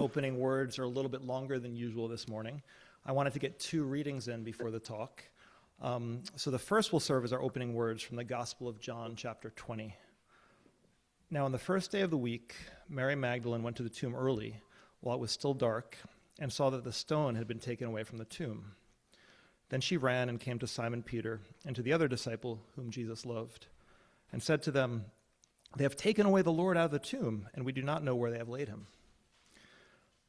opening words are a little bit longer than usual this morning. I wanted to get 2 readings in before the talk. So the first will serve as our opening words from the Gospel of John, chapter 20. Now on the first day of the week, Mary Magdalene went to the tomb early, while it was still dark, and saw that the stone had been taken away from the tomb. Then she ran and came to Simon Peter and to the other disciple whom Jesus loved, and said to them, "They have taken away the Lord out of the tomb, and we do not know where they have laid him."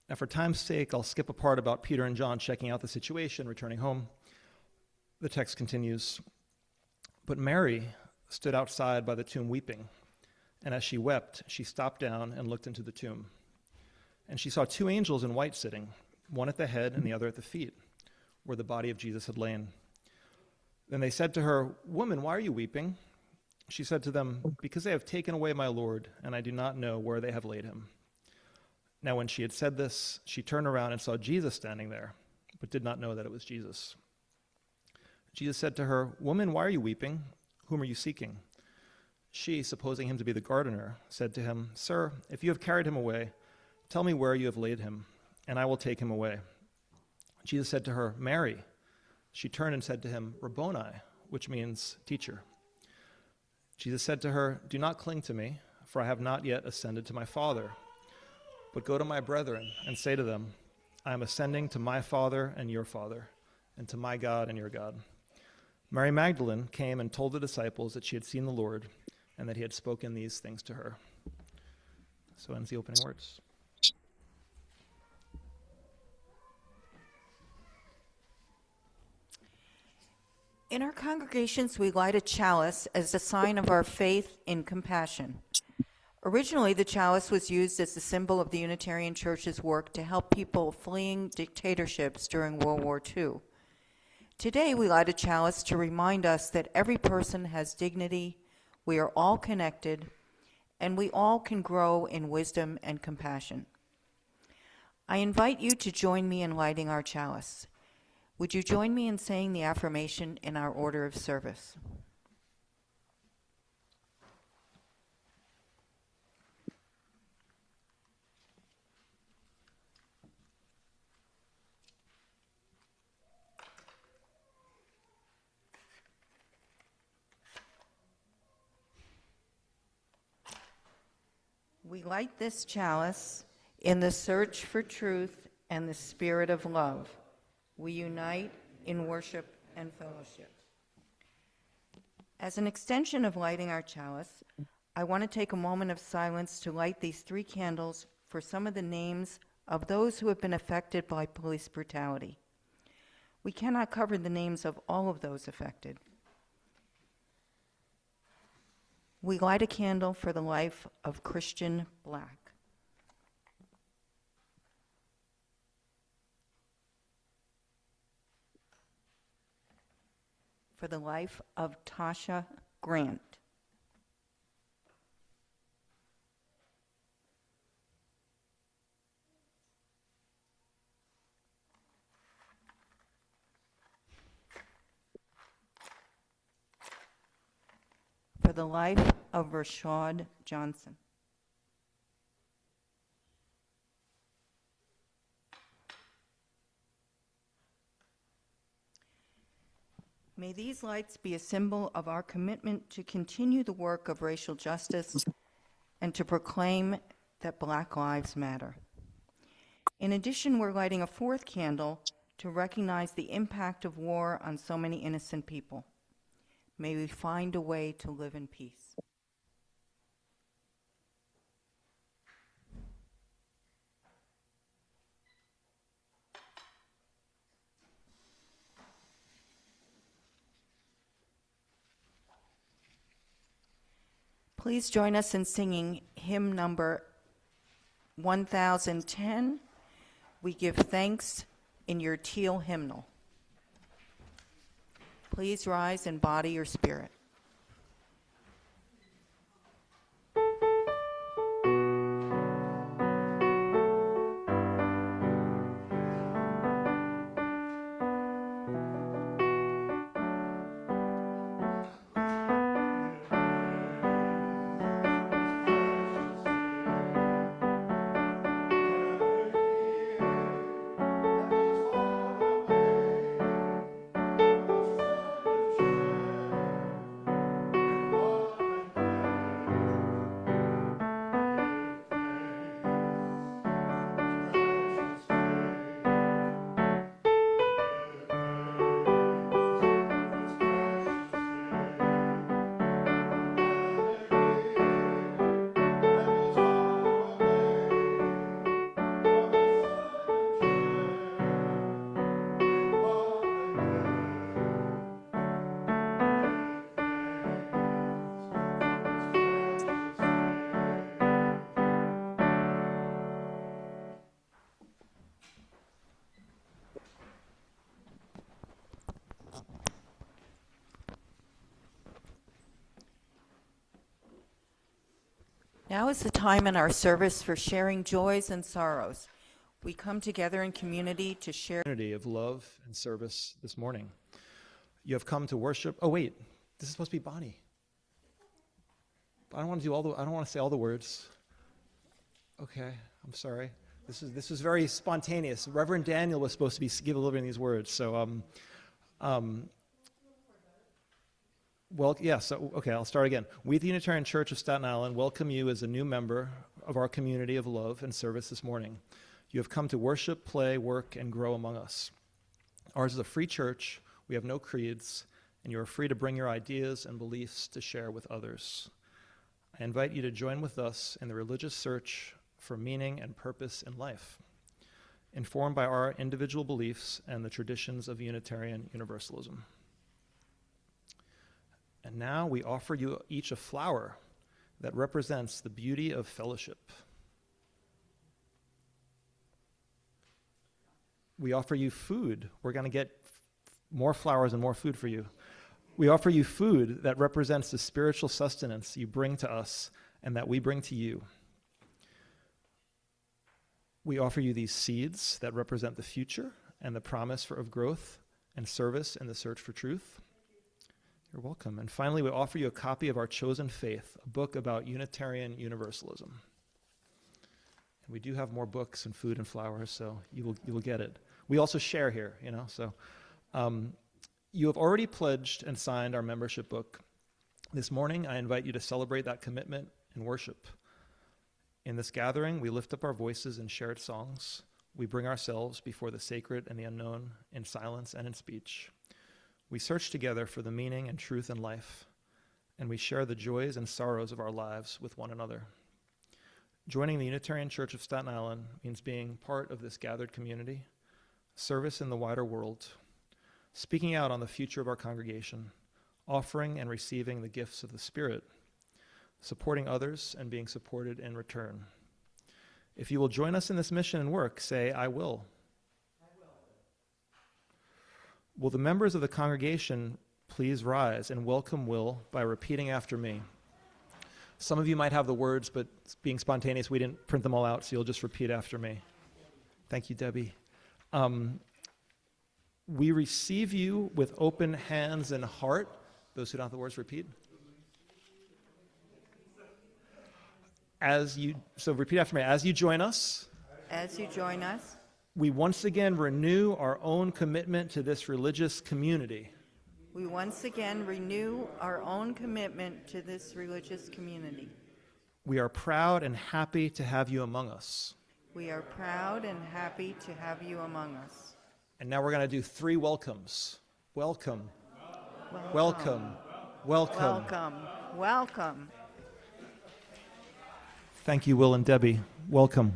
Now for time's sake, I'll skip a part about Peter and John checking out the situation, returning home. The text continues, "But Mary stood outside by the tomb weeping, and as she wept, she stopped down and looked into the tomb. And she saw 2 angels in white sitting, one at the head and the other at the feet, where the body of Jesus had lain. Then they said to her, 'Woman, why are you weeping?' She said to them, 'Because they have taken away my Lord, and I do not know where they have laid him.' Now when she had said this, she turned around and saw Jesus standing there, but did not know that it was Jesus. Jesus said to her, 'Woman, why are you weeping? Whom are you seeking?' She, supposing him to be the gardener, said to him, 'Sir, if you have carried him away, tell me where you have laid him, and I will take him away.' Jesus said to her, 'Mary.' She turned and said to him, 'Rabboni,' which means teacher. Jesus said to her, 'Do not cling to me, for I have not yet ascended to my Father. But go to my brethren and say to them, I am ascending to my Father and your Father, and to my God and your God.' Mary Magdalene came and told the disciples that she had seen the Lord, and that he had spoken these things to her." So ends the opening words. In our congregations, we light a chalice as a sign of our faith in compassion. Originally, the chalice was used as a symbol of the Unitarian Church's work to help people fleeing dictatorships during World War II. Today, we light a chalice to remind us that every person has dignity, we are all connected, and we all can grow in wisdom and compassion. I invite you to join me in lighting our chalice. Would you join me in saying the affirmation in our order of service? We light this chalice in the search for truth and the spirit of love. We unite in worship and fellowship. As an extension of lighting our chalice, I want to take a moment of silence to light these 3 candles for some of the names of those who have been affected by police brutality. We cannot cover the names of all of those affected. We light a candle for the life of Christian Black. For the life of Tasha Grant. For the life of Rashad Johnson. May these lights be a symbol of our commitment to continue the work of racial justice and to proclaim that Black lives matter. In addition, we're lighting a 4th candle to recognize the impact of war on so many innocent people. May we find a way to live in peace. Please join us in singing hymn number 1010, "We Give Thanks," in your teal hymnal. Please rise in body or spirit. Now is the time in our service for sharing joys and sorrows. We come together in community to share Community of love and service this morning. You have come to worship. Oh wait, this is supposed to be Bonnie. I don't want to do I don't want to say all the words. Okay, I'm sorry. This is very spontaneous. Reverend Daniel was supposed to be give a little bit of these words. So well, yeah, so, okay, I'll start again. We at the Unitarian Church of Staten Island welcome you as a new member of our community of love and service this morning. You have come to worship, play, work, and grow among us. Ours is a free church. We have no creeds, and you are free to bring your ideas and beliefs to share with others. I invite you to join with us in the religious search for meaning and purpose in life, informed by our individual beliefs and the traditions of Unitarian Universalism. And now we offer you each a flower that represents the beauty of fellowship. We offer you food. We're going to get more flowers and more food for you. We offer you food that represents the spiritual sustenance you bring to us and that we bring to you. We offer you these seeds that represent the future and the promise of growth and service in the search for truth. You're welcome. And finally, we offer you a copy of Our Chosen Faith, a book about Unitarian Universalism. And we do have more books and food and flowers, so you will get it. We also share here, so you have already pledged and signed our membership book. This morning, I invite you to celebrate that commitment in worship. In this gathering, we lift up our voices in shared songs. We bring ourselves before the sacred and the unknown in silence and in speech. We search together for the meaning and truth in life, and we share the joys and sorrows of our lives with one another. Joining the Unitarian Church of Staten Island means being part of this gathered community, service in the wider world, speaking out on the future of our congregation, offering and receiving the gifts of the Spirit, supporting others and being supported in return. If you will join us in this mission and work, say, I will. Will the members of the congregation please rise and welcome Will by repeating after me? Some of you might have the words, but being spontaneous, we didn't print them all out, so you'll just repeat after me. Thank you, Debbie. We receive you with open hands and heart. Those who don't have the words, repeat. So repeat after me. As you join us. As you join us. We once again renew our own commitment to this religious community. We once again renew our own commitment to this religious community. We are proud and happy to have you among us. We are proud and happy to have you among us. And now we're going to do 3 welcomes. Welcome. Welcome. Welcome. Welcome. Welcome. Thank you, Will and Debbie. Welcome.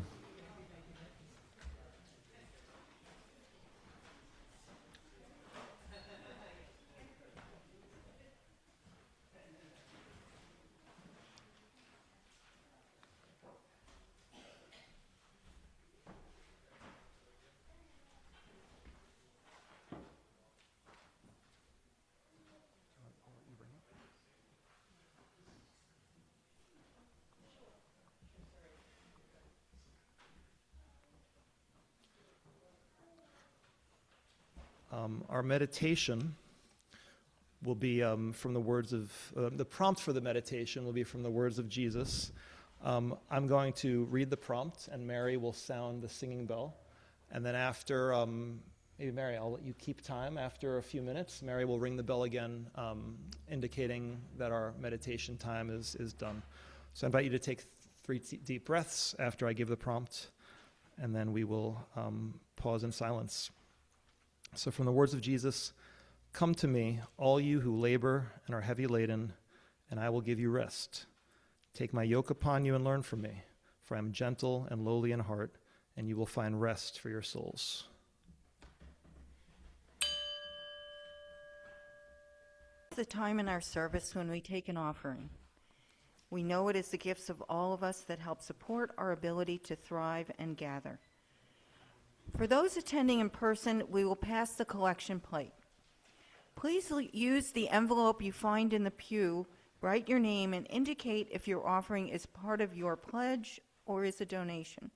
Our meditation will be from the words of, the prompt for the meditation will be from the words of Jesus. I'm going to read the prompt, and Mary will sound the singing bell. And then after, maybe Mary, I'll let you keep time. After a few minutes, Mary will ring the bell again, indicating that our meditation time is done. So I invite you to take 3 deep breaths after I give the prompt, and then we will pause in silence. So from the words of Jesus, come to me, all you who labor and are heavy laden, and I will give you rest. Take my yoke upon you and learn from me, for I am gentle and lowly in heart, and you will find rest for your souls. It's the time in our service when we take an offering. We know it is the gifts of all of us that help support our ability to thrive and gather. For those attending in person, we will pass the collection plate. Please use the envelope you find in the pew Write your name and indicate if your offering is part of your pledge or is a donation.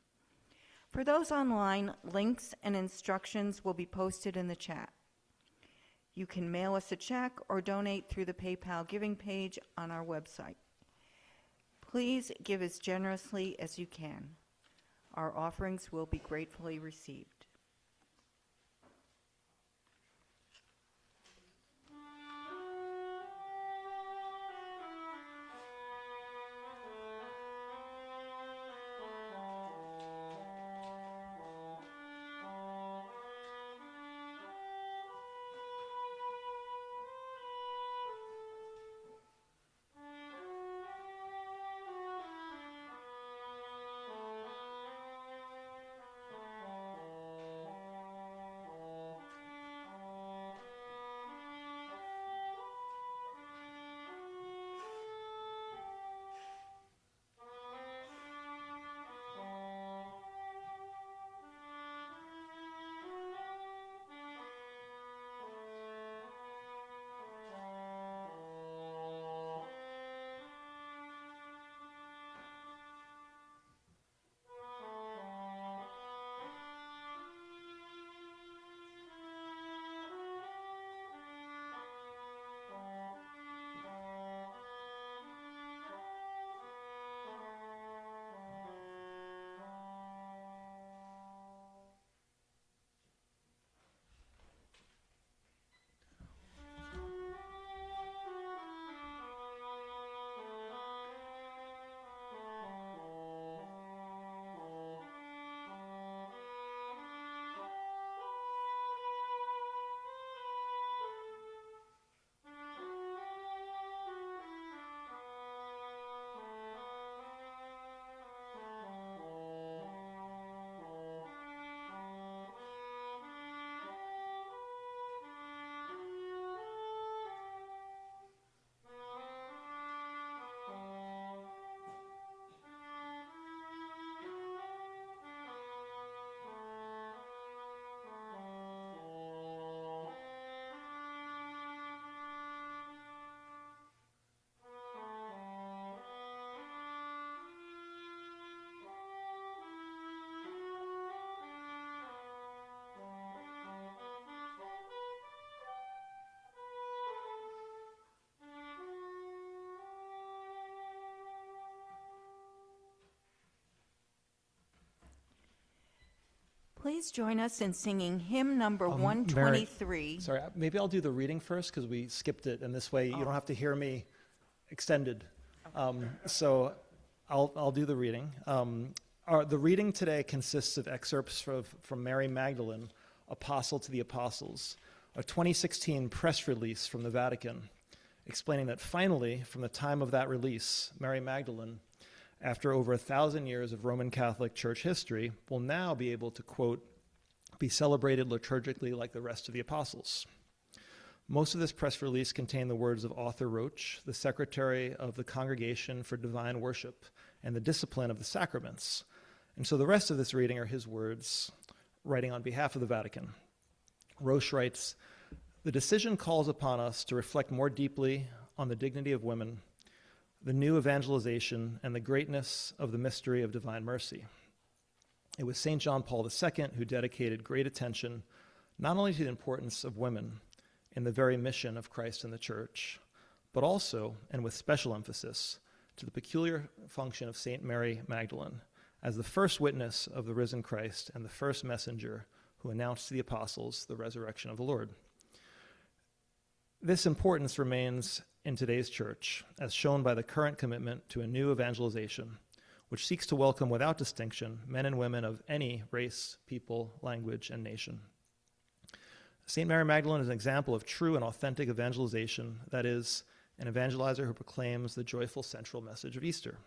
For those online, links and instructions will be posted in the chat. You can mail us a check or donate through the PayPal giving page on our website. Please give as generously as you can. Our offerings will be gratefully received. Please join us in singing hymn number Mary, 123. sorry, maybe I'll do the reading first because we skipped it, and this way you don't have to hear me extended. So I'll do the reading. The reading today consists of excerpts from Mary Magdalene, Apostle to the Apostles, a 2016 press release from the Vatican, explaining that finally, from the time of that release, Mary Magdalene, after over 1,000 years of Roman Catholic Church history, will now be able to, quote, be celebrated liturgically like the rest of the apostles. Most of this press release contained the words of Arthur Roach, the secretary of the Congregation for Divine Worship and the Discipline of the Sacraments. And so the rest of this reading are his words, writing on behalf of the Vatican. Roach writes, "The decision calls upon us to reflect more deeply on the dignity of women, the new evangelization, and the greatness of the mystery of divine mercy. It was St. John Paul II who dedicated great attention not only to the importance of women in the very mission of Christ and the Church, but also, and with special emphasis, to the peculiar function of St. Mary Magdalene as the first witness of the risen Christ and the first messenger who announced to the apostles the resurrection of the Lord. This importance remains in today's church, as shown by the current commitment to a new evangelization, which seeks to welcome without distinction men and women of any race, people, language, and nation. St. Mary Magdalene is an example of true and authentic evangelization, that is, an evangelizer who proclaims the joyful central message of Easter.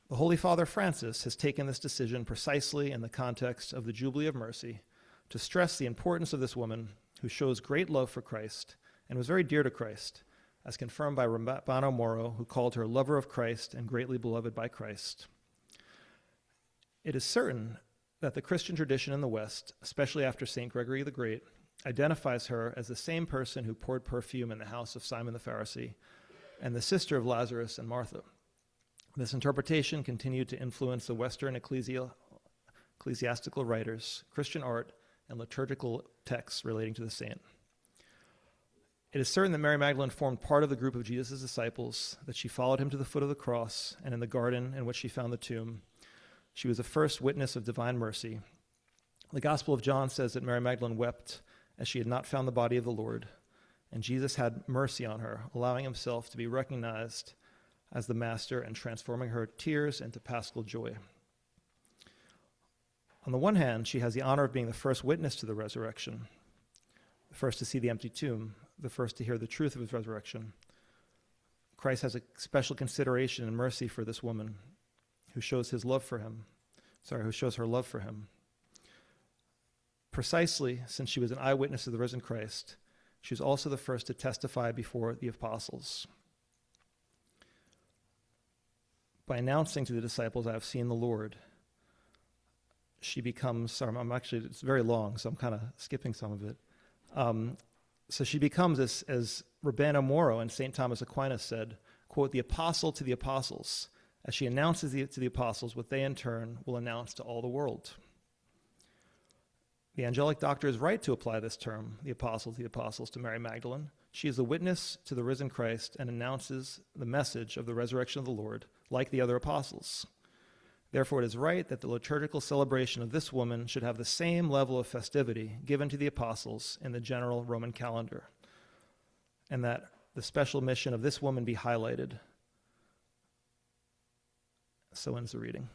The Holy Father Francis has taken this decision precisely in the context of the Jubilee of Mercy to stress the importance of this woman who shows great love for Christ and was very dear to Christ, as confirmed by Rabbano Moro, who called her lover of Christ and greatly beloved by Christ. It is certain that the Christian tradition in the West, especially after St. Gregory the Great, identifies her as the same person who poured perfume in the house of Simon the Pharisee, and the sister of Lazarus and Martha. This interpretation continued to influence the Western ecclesiastical writers, Christian art, and liturgical texts relating to the saint. It is certain that Mary Magdalene formed part of the group of Jesus' disciples, that she followed him to the foot of the cross, and in the garden in which she found the tomb. She was the first witness of divine mercy. The Gospel of John says that Mary Magdalene wept as she had not found the body of the Lord, and Jesus had mercy on her, allowing himself to be recognized as the Master and transforming her tears into paschal joy. On the one hand, she has the honor of being the first witness to the resurrection, the first to see the empty tomb, the first to hear the truth of his resurrection. Christ has a special consideration and mercy for this woman who shows her love for him. Precisely, since she was an eyewitness of the risen Christ, she was also the first to testify before the apostles. By announcing to the disciples, "I have seen the Lord," she becomes, it's very long, so I'm kind of skipping some of it. So she becomes, as Rabbano Moro and St. Thomas Aquinas said, quote, "the apostle to the apostles," as she announces to the apostles what they in turn will announce to all the world. The angelic doctor is right to apply this term, the apostle to the apostles, to Mary Magdalene. She is the witness to the risen Christ and announces the message of the resurrection of the Lord, like the other apostles. Therefore, it is right that the liturgical celebration of this woman should have the same level of festivity given to the apostles in the general Roman calendar, and that the special mission of this woman be highlighted. So ends the reading.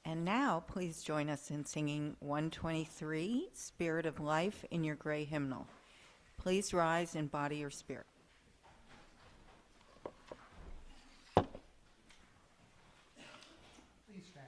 And now, please join us in singing 123, Spirit of Life, in your gray hymnal. Please rise in body or spirit. Please stand.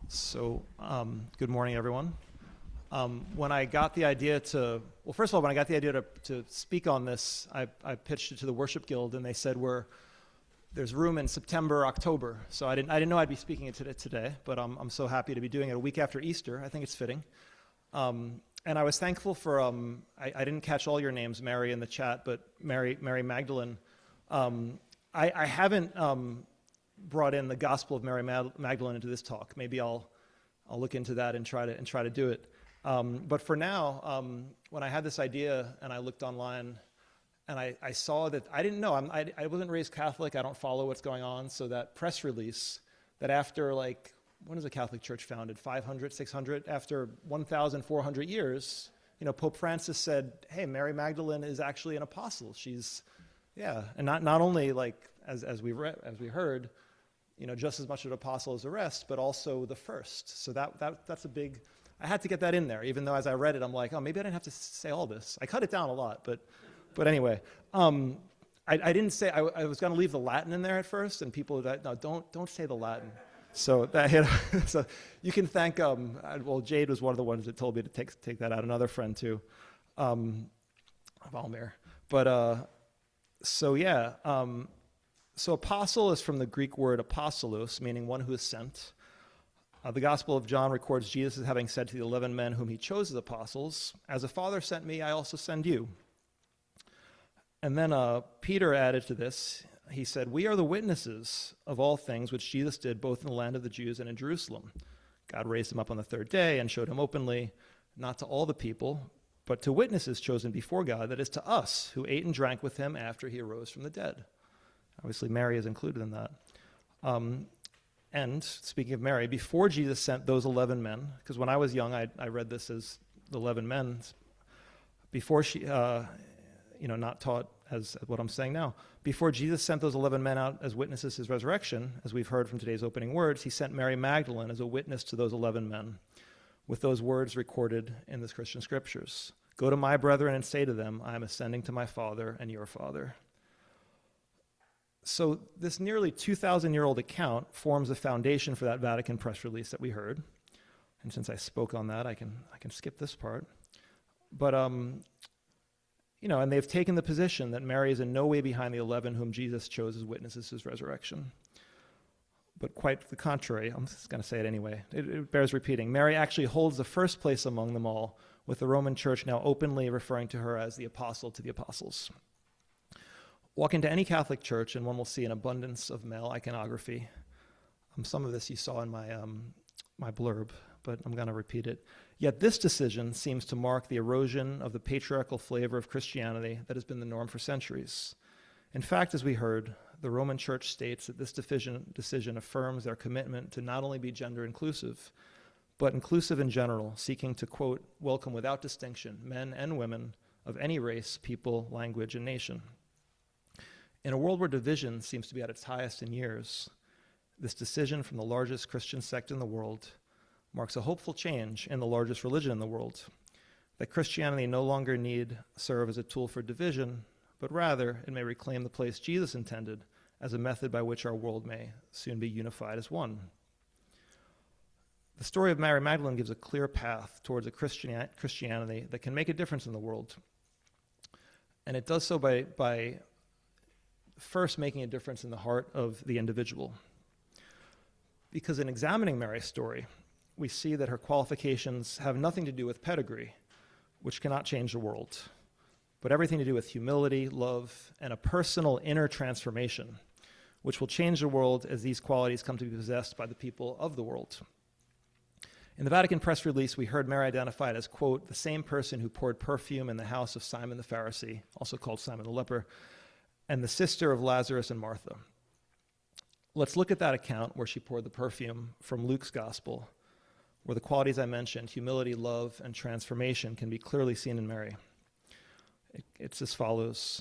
So, good morning, everyone. When I got the idea to speak on this, I pitched it to the Worship Guild, and they said there's room in September, October. So I didn't know I'd be speaking it today, but I'm so happy to be doing it a week after Easter. I think it's fitting. And I was thankful for, I didn't catch all your names, Mary, in the chat, but Mary Magdalene. I haven't brought in the Gospel of Mary Magdalene into this talk. Maybe I'll look into that and try to do it. But for now, when I had this idea and I looked online and I saw that, I didn't know, I wasn't raised Catholic, I don't follow what's going on, so that press release that after when was the Catholic Church founded? 500, 600? After 1,400 years, Pope Francis said, hey, Mary Magdalene is actually an apostle. She's, and not only as we heard, just as much an apostle as the rest, but also the first. So that's a big, I had to get that in there, even though as I read it, I'm like, oh, maybe I didn't have to say all this. I cut it down a lot, but anyway, I didn't say, I was going to leave the Latin in there at first, and people, no, don't say the Latin. So so you can thank, Jade was one of the ones that told me to take that out, another friend too, Valmir. But, So apostle is from the Greek word apostolos, meaning one who is sent. The Gospel of John records Jesus as having said to the 11 men whom he chose as apostles, "As a Father sent me, I also send you." And then Peter added to this. He said, "We are the witnesses of all things which Jesus did both in the land of the Jews and in Jerusalem. God raised him up on the third day and showed him openly, not to all the people, but to witnesses chosen before God, that is, to us, who ate and drank with him after he arose from the dead." Obviously, Mary is included in that. And speaking of Mary, before Jesus sent those 11 men, because when I was young, I read this as the 11 men, before she, not taught as what I'm saying now. Before Jesus sent those 11 men out as witnesses to his resurrection, as we've heard from today's opening words, he sent Mary Magdalene as a witness to those 11 men, with those words recorded in the Christian scriptures. "Go to my brethren and say to them, I am ascending to my Father and your Father." So this nearly 2,000-year-old account forms the foundation for that Vatican press release that we heard. And since I spoke on that, I can skip this part. But, and they've taken the position that Mary is in no way behind the 11 whom Jesus chose as witnesses to his resurrection. But quite the contrary, I'm just going to say it anyway. It bears repeating. Mary actually holds the first place among them all, with the Roman Church now openly referring to her as the apostle to the apostles. Walk into any Catholic church and one will see an abundance of male iconography. Some of this you saw in my blurb, but I'm going to repeat it. Yet this decision seems to mark the erosion of the patriarchal flavor of Christianity that has been the norm for centuries. In fact, as we heard, the Roman Church states that this decision affirms their commitment to not only be gender inclusive, but inclusive in general, seeking to, quote, "welcome without distinction men and women of any race, people, language, and nation." In a world where division seems to be at its highest in years, this decision from the largest Christian sect in the world marks a hopeful change in the largest religion in the world, that Christianity no longer need serve as a tool for division, but rather it may reclaim the place Jesus intended as a method by which our world may soon be unified as one. The story of Mary Magdalene gives a clear path towards a Christianity that can make a difference in the world. And it does so by first making a difference in the heart of the individual. Because in examining Mary's story, we see that her qualifications have nothing to do with pedigree, which cannot change the world, but everything to do with humility, love, and a personal inner transformation, which will change the world as these qualities come to be possessed by the people of the world. In the Vatican press release, we heard Mary identified as, quote, "the same person who poured perfume in the house of Simon the Pharisee," also called Simon the leper, "and the sister of Lazarus and Martha." Let's look at that account where she poured the perfume from Luke's gospel, where the qualities I mentioned, humility, love, and transformation, can be clearly seen in Mary. It's as follows,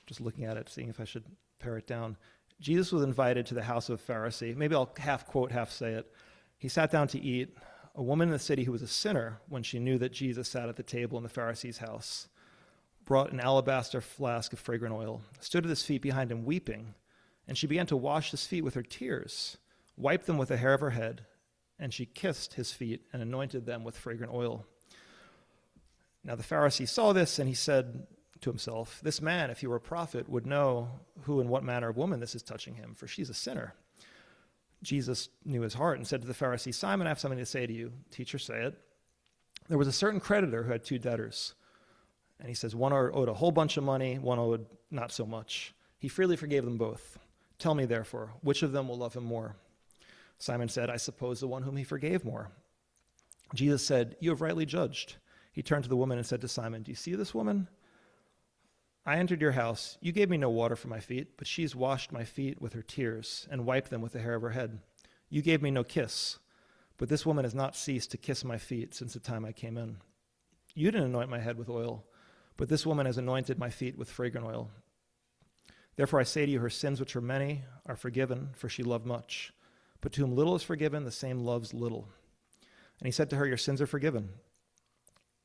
just looking at it, seeing if I should pare it down. Jesus was invited to the house of a Pharisee. Maybe I'll half quote, half say it. He sat down to eat. A woman in the city who was a sinner, when she knew that Jesus sat at the table in the Pharisee's house, brought an alabaster flask of fragrant oil, stood at his feet behind him weeping, and she began to wash his feet with her tears, wiped them with the hair of her head, and she kissed his feet and anointed them with fragrant oil. Now the Pharisee saw this, and he said to himself, "This man, if he were a prophet, would know who and what manner of woman this is touching him, for she's a sinner." Jesus knew his heart and said to the Pharisee, "Simon, I have something to say to you." "Teacher, say it." "There was a certain creditor who had two debtors." And he says, one owed a whole bunch of money, one owed not so much. He freely forgave them both. "Tell me, therefore, which of them will love him more?" Simon said, "I suppose the one whom he forgave more." Jesus said, "You have rightly judged." He turned to the woman and said to Simon, "Do you see this woman? I entered your house. You gave me no water for my feet, but she's washed my feet with her tears and wiped them with the hair of her head. You gave me no kiss, but this woman has not ceased to kiss my feet since the time I came in. You didn't anoint my head with oil, but this woman has anointed my feet with fragrant oil. Therefore I say to you, her sins, which are many, are forgiven, for she loved much. But to whom little is forgiven, the same loves little." And he said to her, "Your sins are forgiven."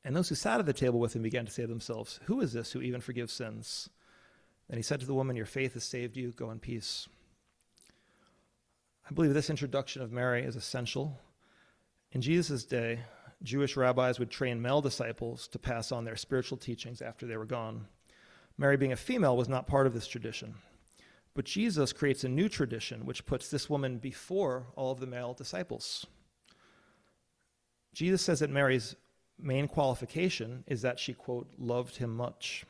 And those who sat at the table with him began to say to themselves, "Who is this who even forgives sins?" And he said to the woman, "Your faith has saved you. Go in peace." I believe this introduction of Mary is essential. In Jesus' day, Jewish rabbis would train male disciples to pass on their spiritual teachings after they were gone. Mary, being a female, was not part of this tradition. But Jesus creates a new tradition which puts this woman before all of the male disciples. Jesus says that Mary's main qualification is that she, quote, loved him much.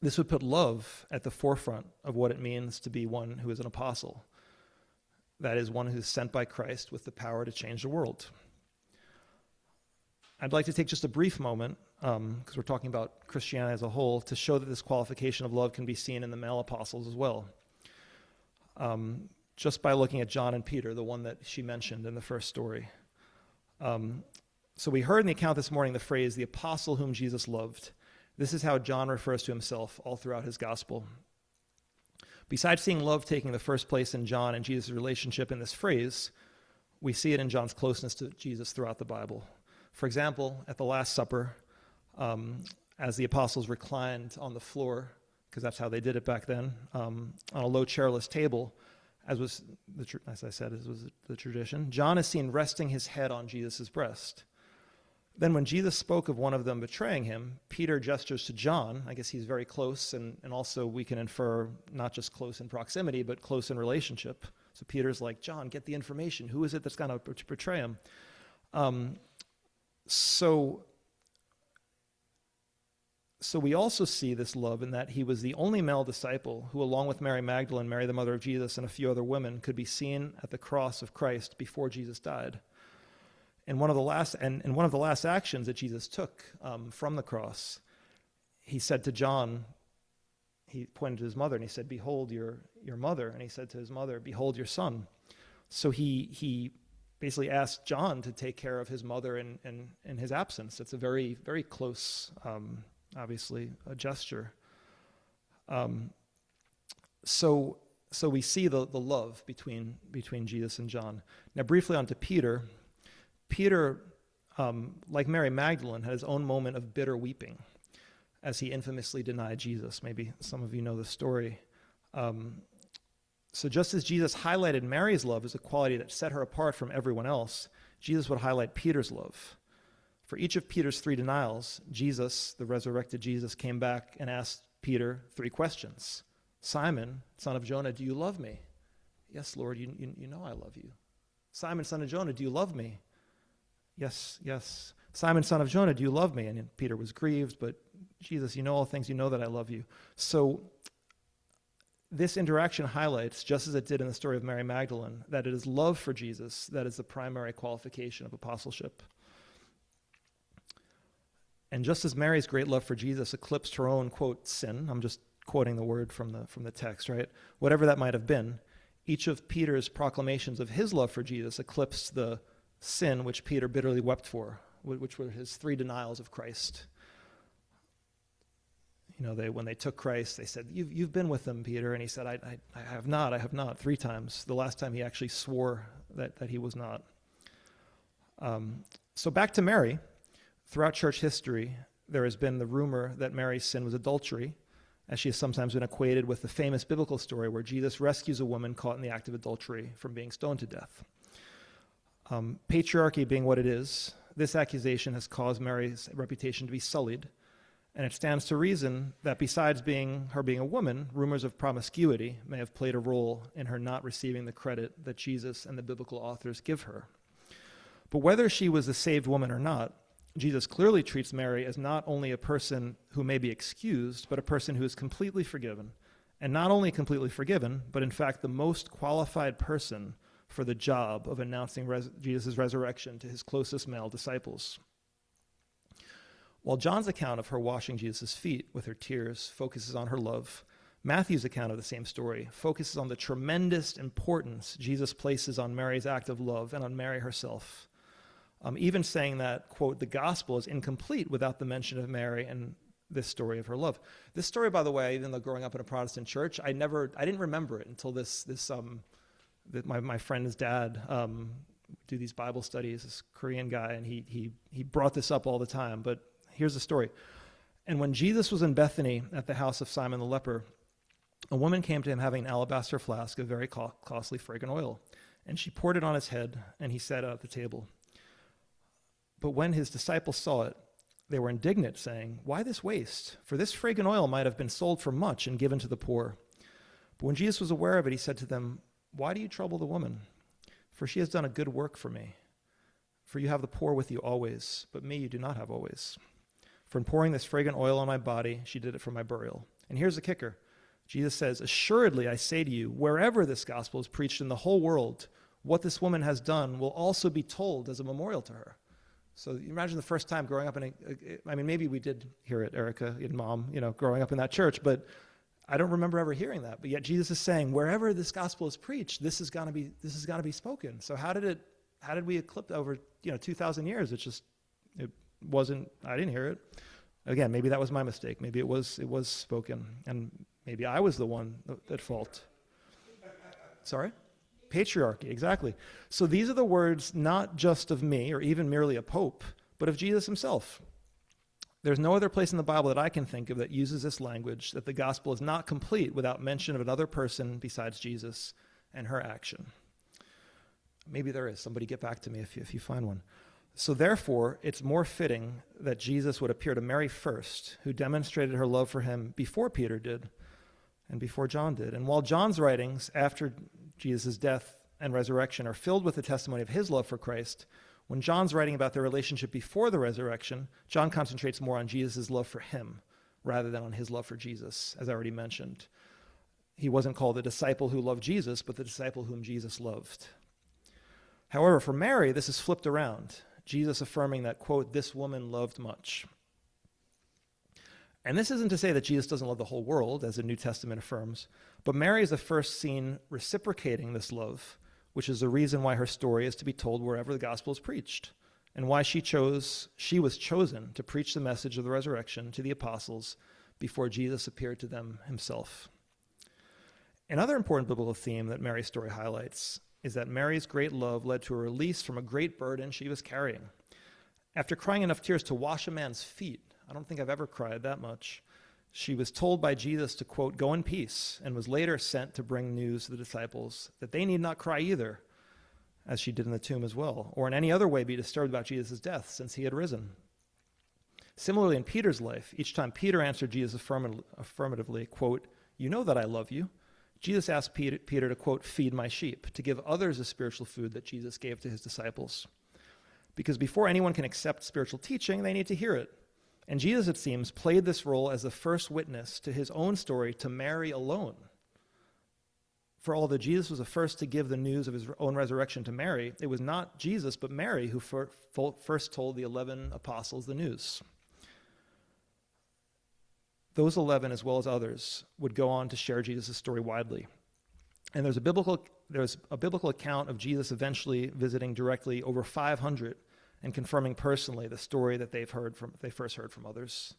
This would put love at the forefront of what it means to be one who is an apostle. That is, one who is sent by Christ with the power to change the world. I'd like to take just a brief moment, because we're talking about Christianity as a whole, to show that this qualification of love can be seen in the male apostles as well. Just by looking at John and Peter, the one that she mentioned in the first story. So we heard in the account this morning the phrase, the apostle whom Jesus loved. This is how John refers to himself all throughout his gospel. Besides seeing love taking the first place in John and Jesus' relationship in this phrase, we see it in John's closeness to Jesus throughout the Bible. For example, at the Last Supper, as the apostles reclined on the floor, because that's how they did it back then, on a low chairless table, as I said, as was the tradition, John is seen resting his head on Jesus' breast. Then when Jesus spoke of one of them betraying him, Peter gestures to John. I guess he's very close, and also we can infer not just close in proximity, but close in relationship. So Peter's like, John, get the information. Who is it that's going to betray him? So we also see this love in that he was the only male disciple who, along with Mary Magdalene, Mary the mother of Jesus, and a few other women, could be seen at the cross of Christ before Jesus died. And one of the last actions that Jesus took from the cross, he said to John, he pointed to his mother and he said, "Behold your mother," and he said to his mother, "Behold your son." So he basically asked John to take care of his mother in his absence. It's a very, very close, obviously, a gesture. So we see the love between Jesus and John. Now, briefly on to Peter. Peter, like Mary Magdalene, had his own moment of bitter weeping as he infamously denied Jesus. Maybe some of you know the story. So just as Jesus highlighted Mary's love as a quality that set her apart from everyone else, Jesus would highlight Peter's love. For each of Peter's 3 denials, Jesus, the resurrected Jesus, came back and asked Peter 3 questions. Simon, son of Jonah, do you love me? Yes, Lord, you know I love you. Simon, son of Jonah, do you love me? Yes. Simon, son of Jonah, do you love me? And Peter was grieved, but Jesus, you know all things, you know that I love you. So this interaction highlights, just as it did in the story of Mary Magdalene, that it is love for Jesus that is the primary qualification of apostleship. And just as Mary's great love for Jesus eclipsed her own, quote, sin, I'm just quoting the word from the text, right? Whatever that might have been, each of Peter's proclamations of his love for Jesus eclipsed the sin which Peter bitterly wept for, which were his 3 denials of Christ. You know, when they took Christ, they said, you've been with them, Peter. And he said, I have not, 3 times. The last time he actually swore that he was not. So back to Mary. Throughout church history, there has been the rumor that Mary's sin was adultery, as she has sometimes been equated with the famous biblical story where Jesus rescues a woman caught in the act of adultery from being stoned to death. Patriarchy being what it is, this accusation has caused Mary's reputation to be sullied, and it stands to reason that besides her being a woman, rumors of promiscuity may have played a role in her not receiving the credit that Jesus and the biblical authors give her. But whether she was a saved woman or not, Jesus clearly treats Mary as not only a person who may be excused, but a person who is completely forgiven. And not only completely forgiven, but in fact the most qualified person for the job of announcing Jesus' resurrection to his closest male disciples. While John's account of her washing Jesus' feet with her tears focuses on her love, Matthew's account of the same story focuses on the tremendous importance Jesus places on Mary's act of love and on Mary herself. Even saying that, quote, the gospel is incomplete without the mention of Mary and this story of her love. This story, by the way, even though growing up in a Protestant church, I didn't remember it until my friend's dad do these Bible studies, this Korean guy, and he brought this up all the time. But here's the story. And when Jesus was in Bethany at the house of Simon the leper, a woman came to him having an alabaster flask of very costly fragrant oil, and she poured it on his head, and he sat at the table. But when his disciples saw it, they were indignant, saying, "Why this waste? For this fragrant oil might have been sold for much and given to the poor." But when Jesus was aware of it, he said to them, "Why do you trouble the woman? For she has done a good work for me. For you have the poor with you always, but me you do not have always. For in pouring this fragrant oil on my body, she did it for my burial." And here's the kicker. Jesus says, "Assuredly, I say to you, wherever this gospel is preached in the whole world, what this woman has done will also be told as a memorial to her." So you imagine the first time growing up maybe we did hear it, Erica and Mom, growing up in that church, but I don't remember ever hearing that. But yet Jesus is saying, wherever this gospel is preached, this is going to be spoken. So how did we eclipse over 2,000 years? It wasn't. I didn't hear it. Again, maybe that was my mistake. Maybe it was spoken, and maybe I was the one at fault. Sorry? Patriarchy, exactly. So these are the words not just of me or even merely a pope, but of Jesus himself. There's no other place in the Bible that I can think of that uses this language, that the gospel is not complete without mention of another person besides Jesus and her action. Maybe there is. Somebody get back to me if you find one. So therefore, it's more fitting that Jesus would appear to Mary first, who demonstrated her love for him before Peter did and before John did. And while John's writings after Jesus' death and resurrection are filled with the testimony of his love for Christ, when John's writing about their relationship before the resurrection, John concentrates more on Jesus' love for him rather than on his love for Jesus, as I already mentioned. He wasn't called the disciple who loved Jesus, but the disciple whom Jesus loved. However, for Mary, this is flipped around, Jesus affirming that, quote, "this woman loved much." And this isn't to say that Jesus doesn't love the whole world, as the New Testament affirms, but Mary is the first seen reciprocating this love, which is the reason why her story is to be told wherever the gospel is preached, and why she was chosen to preach the message of the resurrection to the apostles before Jesus appeared to them himself. Another important biblical theme that Mary's story highlights is that Mary's great love led to a release from a great burden she was carrying. After crying enough tears to wash a man's feet, I don't think I've ever cried that much, she was told by Jesus to, quote, "go in peace," and was later sent to bring news to the disciples that they need not cry either, as she did in the tomb as well, or in any other way be disturbed about Jesus' death, since he had risen. Similarly, in Peter's life, each time Peter answered Jesus affirmatively, quote, "you know that I love you," Jesus asked Peter to, quote, "feed my sheep," to give others the spiritual food that Jesus gave to his disciples. Because before anyone can accept spiritual teaching, they need to hear it. And Jesus, it seems, played this role as the first witness to his own story to Mary alone. For although Jesus was the first to give the news of his own resurrection to Mary, it was not Jesus but Mary who first told the 11 apostles the news. Those 11, as well as others, would go on to share Jesus' story widely. And there's a biblical account of Jesus eventually visiting directly over 500 and confirming personally the story that they first heard from others.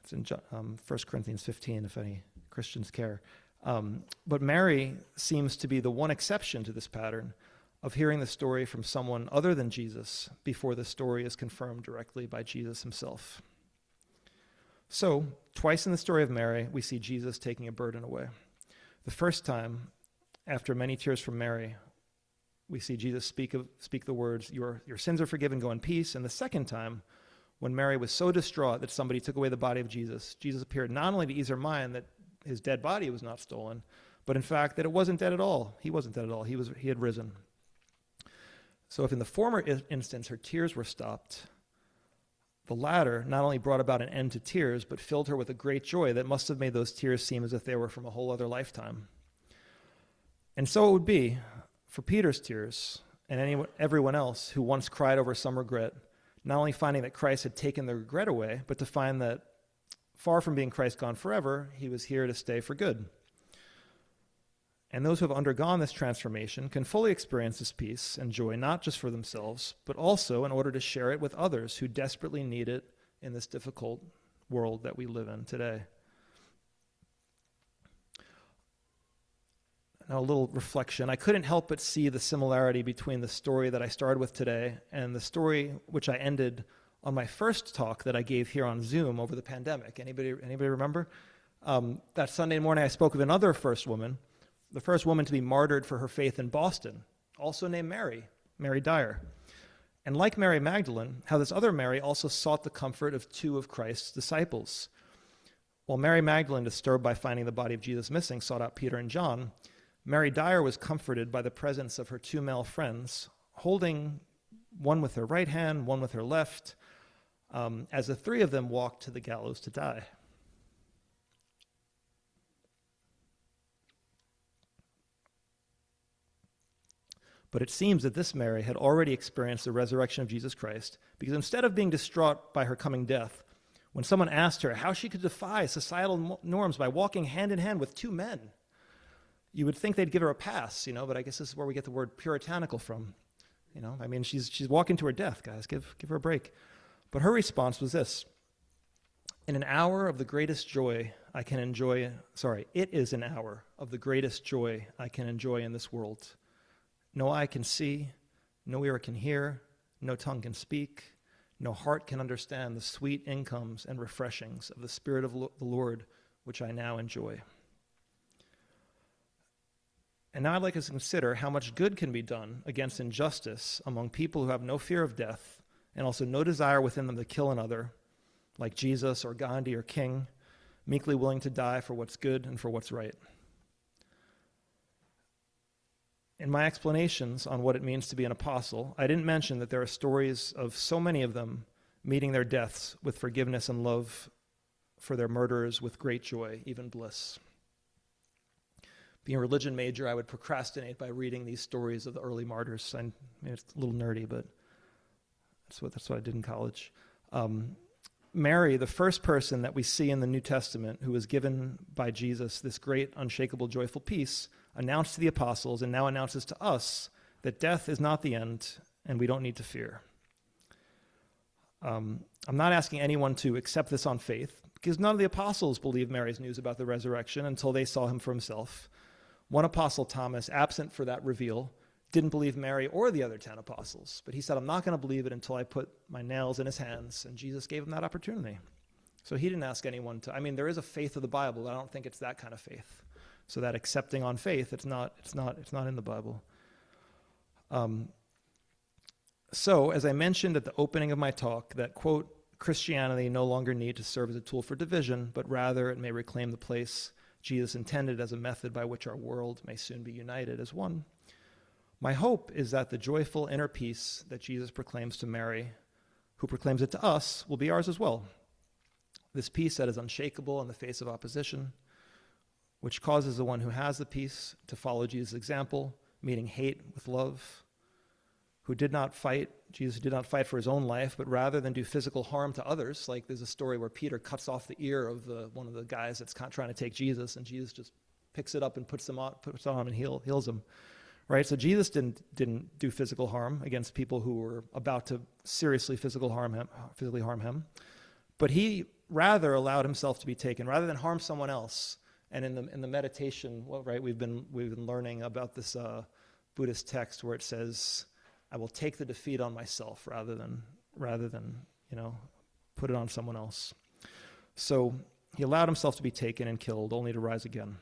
It's in 1 Corinthians 15, if any Christians care. But Mary seems to be the one exception to this pattern of hearing the story from someone other than Jesus before the story is confirmed directly by Jesus himself. So, twice in the story of Mary, we see Jesus taking a burden away. The first time, after many tears from Mary, we see Jesus speak the words, your sins are forgiven, go in peace. And the second time, when Mary was so distraught that somebody took away the body of Jesus, Jesus appeared not only to ease her mind that his dead body was not stolen, but in fact that it wasn't dead at all. He wasn't dead at all. He had risen. So if in the former instance her tears were stopped, the latter not only brought about an end to tears, but filled her with a great joy that must have made those tears seem as if they were from a whole other lifetime. And so it would be for Peter's tears and everyone else who once cried over some regret, not only finding that Christ had taken the regret away, but to find that far from being Christ gone forever, he was here to stay for good. And those who have undergone this transformation can fully experience this peace and joy, not just for themselves, but also in order to share it with others who desperately need it in this difficult world that we live in today. Now, a little reflection. I couldn't help but see the similarity between the story that I started with today and the story which I ended on my first talk that I gave here on Zoom over the pandemic. Anybody remember? That Sunday morning I spoke of another first woman, the first woman to be martyred for her faith in Boston, also named Mary Dyer. And like Mary Magdalene, how this other Mary also sought the comfort of two of Christ's disciples. While Mary Magdalene, disturbed by finding the body of Jesus missing, sought out Peter and John, Mary Dyer was comforted by the presence of her two male friends, holding one with her right hand, one with her left, as the three of them walked to the gallows to die. But it seems that this Mary had already experienced the resurrection of Jesus Christ, because instead of being distraught by her coming death, when someone asked her how she could defy societal norms by walking hand in hand with two men, you would think they'd give her a pass, but I guess this is where we get the word puritanical from. She's walking to her death, guys. Give her a break. But her response was this: in an hour of the greatest joy I can enjoy, it is an hour of the greatest joy I can enjoy in this world. No eye can see, no ear can hear, no tongue can speak, no heart can understand the sweet incomes and refreshings of the Spirit of the Lord, which I now enjoy. And now I'd like us to consider how much good can be done against injustice among people who have no fear of death and also no desire within them to kill another, like Jesus or Gandhi or King, meekly willing to die for what's good and for what's right. In my explanations on what it means to be an apostle, I didn't mention that there are stories of so many of them meeting their deaths with forgiveness and love for their murderers with great joy, even bliss. Being a religion major, I would procrastinate by reading these stories of the early martyrs. It's a little nerdy, but that's what I did in college. Mary, the first person that we see in the New Testament who was given by Jesus this great, unshakable, joyful peace, announced to the apostles and now announces to us that death is not the end and we don't need to fear. I'm not asking anyone to accept this on faith, because none of the apostles believed Mary's news about the resurrection until they saw him for himself. One apostle, Thomas, absent for that reveal, didn't believe Mary or the other 10 apostles, but he said, I'm not going to believe it until I put my nails in his hands, and Jesus gave him that opportunity. So he didn't ask anyone to. There is a faith of the Bible, but I don't think it's that kind of faith. So that accepting on faith, it's not in the Bible. So, as I mentioned at the opening of my talk, that, quote, Christianity no longer need to serve as a tool for division, but rather it may reclaim the place Jesus intended as a method by which our world may soon be united as one. My hope is that the joyful inner peace that Jesus proclaims to Mary, who proclaims it to us, will be ours as well. This peace that is unshakable in the face of opposition, which causes the one who has the peace to follow Jesus' example, meeting hate with love, Jesus did not fight for his own life, but rather than do physical harm to others. Like there's a story where Peter cuts off the ear of one of the guys that's trying to take Jesus, and Jesus just picks it up and puts it on him and heals him. Right? So Jesus didn't do physical harm against people who were about to seriously physically harm him. But he rather allowed himself to be taken, rather than harm someone else. And in the meditation, we've been learning about this Buddhist text where it says, "I will take the defeat on myself rather than put it on someone else." So he allowed himself to be taken and killed, only to rise again.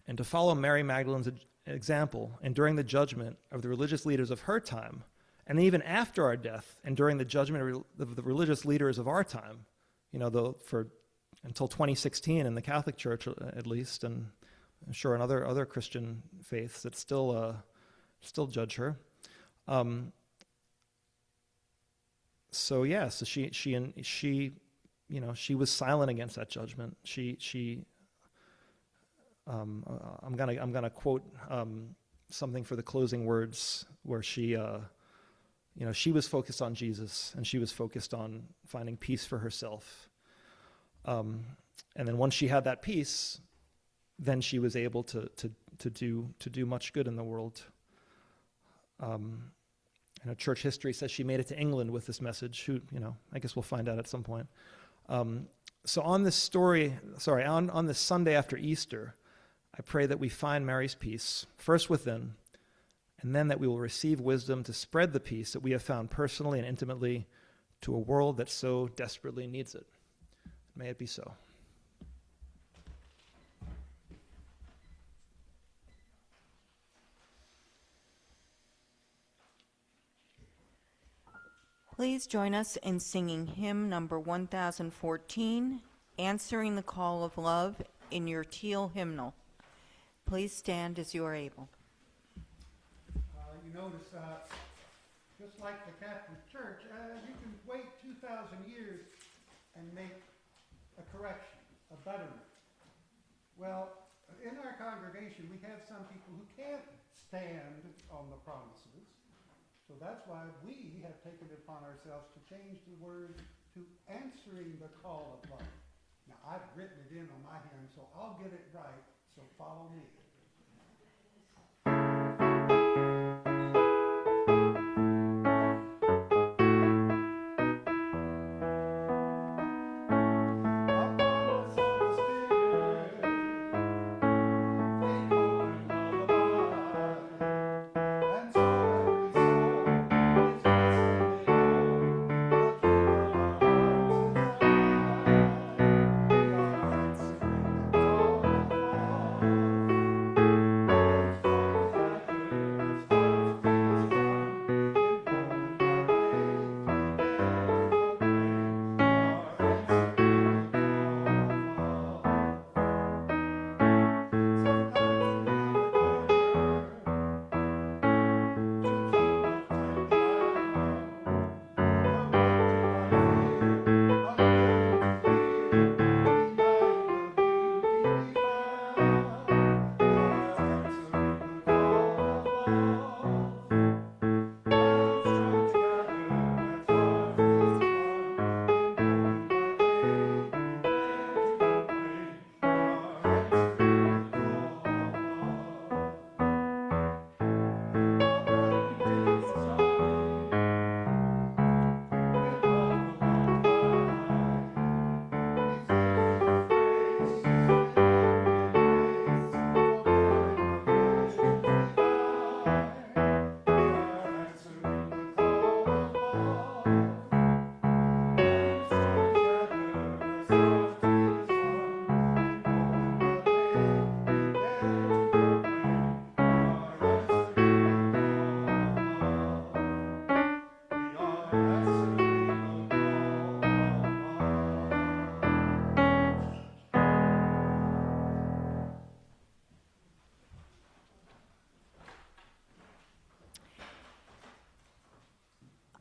And to follow Mary Magdalene's example, and during the judgment of the religious leaders of her time, and even after our death, and during the judgment of the religious leaders of our time, until 2016 in the Catholic Church at least, and I'm sure in other Christian faiths that still judge her. So she was silent against that judgment. I'm gonna quote something for the closing words where she was focused on Jesus, and she was focused on finding peace for herself. And then once she had that peace, then she was able to do much good in the world. Church history says she made it to England with this message. I guess we'll find out at some point. So on this Sunday after Easter, I pray that we find Mary's peace, first within, and then that we will receive wisdom to spread the peace that we have found personally and intimately to a world that so desperately needs it. May it be so. Please join us in singing hymn number 1014, answering the call of love in your teal hymnal. Please stand as you are able. You notice, just like the Catholic Church, you can wait 2,000 years and make a correction, a betterment. Well, in our congregation, we have some people who can't stand on the promises. So that's why we have taken it upon ourselves to change the word to answering the call of love. Now, I've written it in on my hymn, so I'll get it right, so follow me.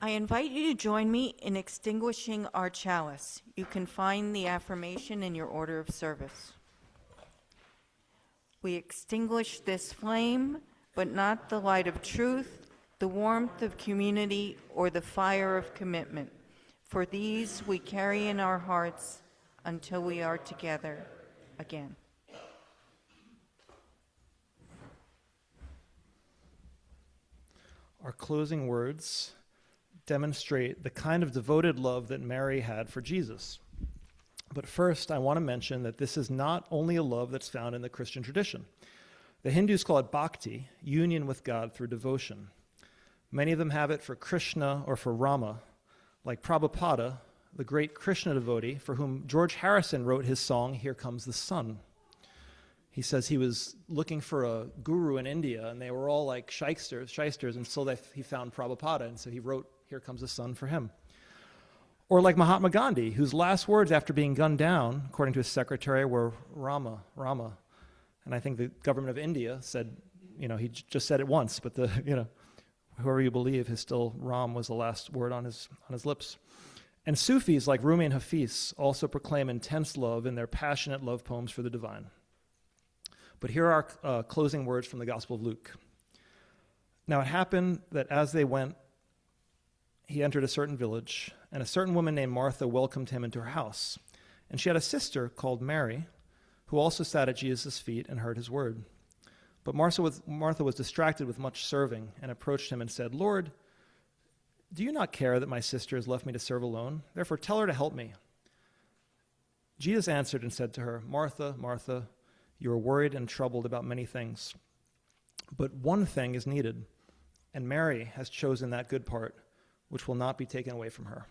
I invite you to join me in extinguishing our chalice. You can find the affirmation in your order of service. We extinguish this flame, but not the light of truth, the warmth of community, or the fire of commitment. For these we carry in our hearts until we are together again. Our closing words demonstrate the kind of devoted love that Mary had for Jesus. But first, I want to mention that this is not only a love that's found in the Christian tradition. The Hindus call it bhakti, union with God through devotion. Many of them have it for Krishna or for Rama, like Prabhupada, the great Krishna devotee, for whom George Harrison wrote his song, Here Comes the Sun. He says he was looking for a guru in India, and they were all like shysters until he found Prabhupada, and so he wrote Here Comes the Sun for him. Or like Mahatma Gandhi, whose last words after being gunned down, according to his secretary, were Rama, Rama. And I think the government of India said, he just said it once, but whoever you believe, Ram was the last word on his lips. And Sufis like Rumi and Hafiz also proclaim intense love in their passionate love poems for the divine. But here are our closing words from the Gospel of Luke. Now it happened that as they went, he entered a certain village, and a certain woman named Martha welcomed him into her house. And she had a sister called Mary, who also sat at Jesus' feet and heard his word. But Martha was distracted with much serving and approached him and said, Lord, do you not care that my sister has left me to serve alone? Therefore tell her to help me. Jesus answered and said to her, Martha, Martha, you are worried and troubled about many things. But one thing is needed, and Mary has chosen that good part, which will not be taken away from her.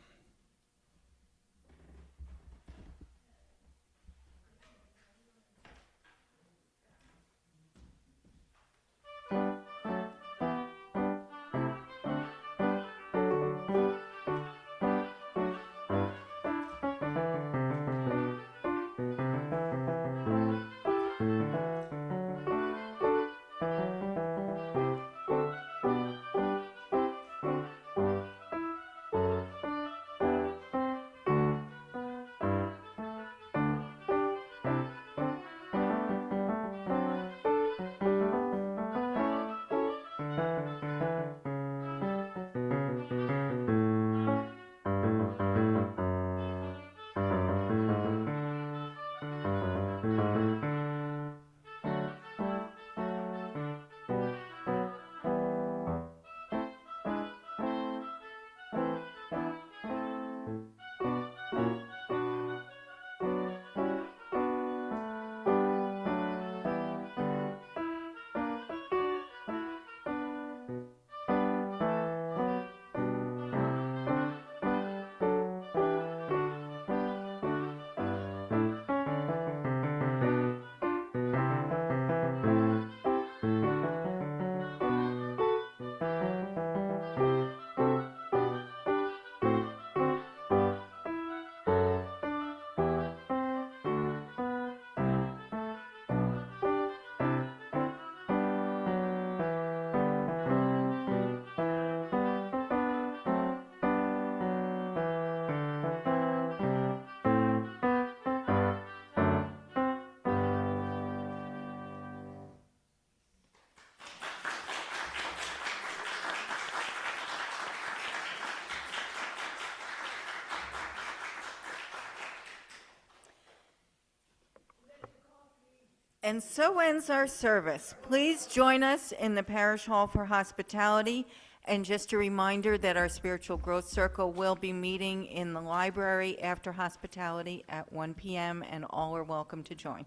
And so ends our service. Please join us in the Parish Hall for hospitality. And just a reminder that our Spiritual Growth Circle will be meeting in the library after hospitality at 1 p.m., and all are welcome to join.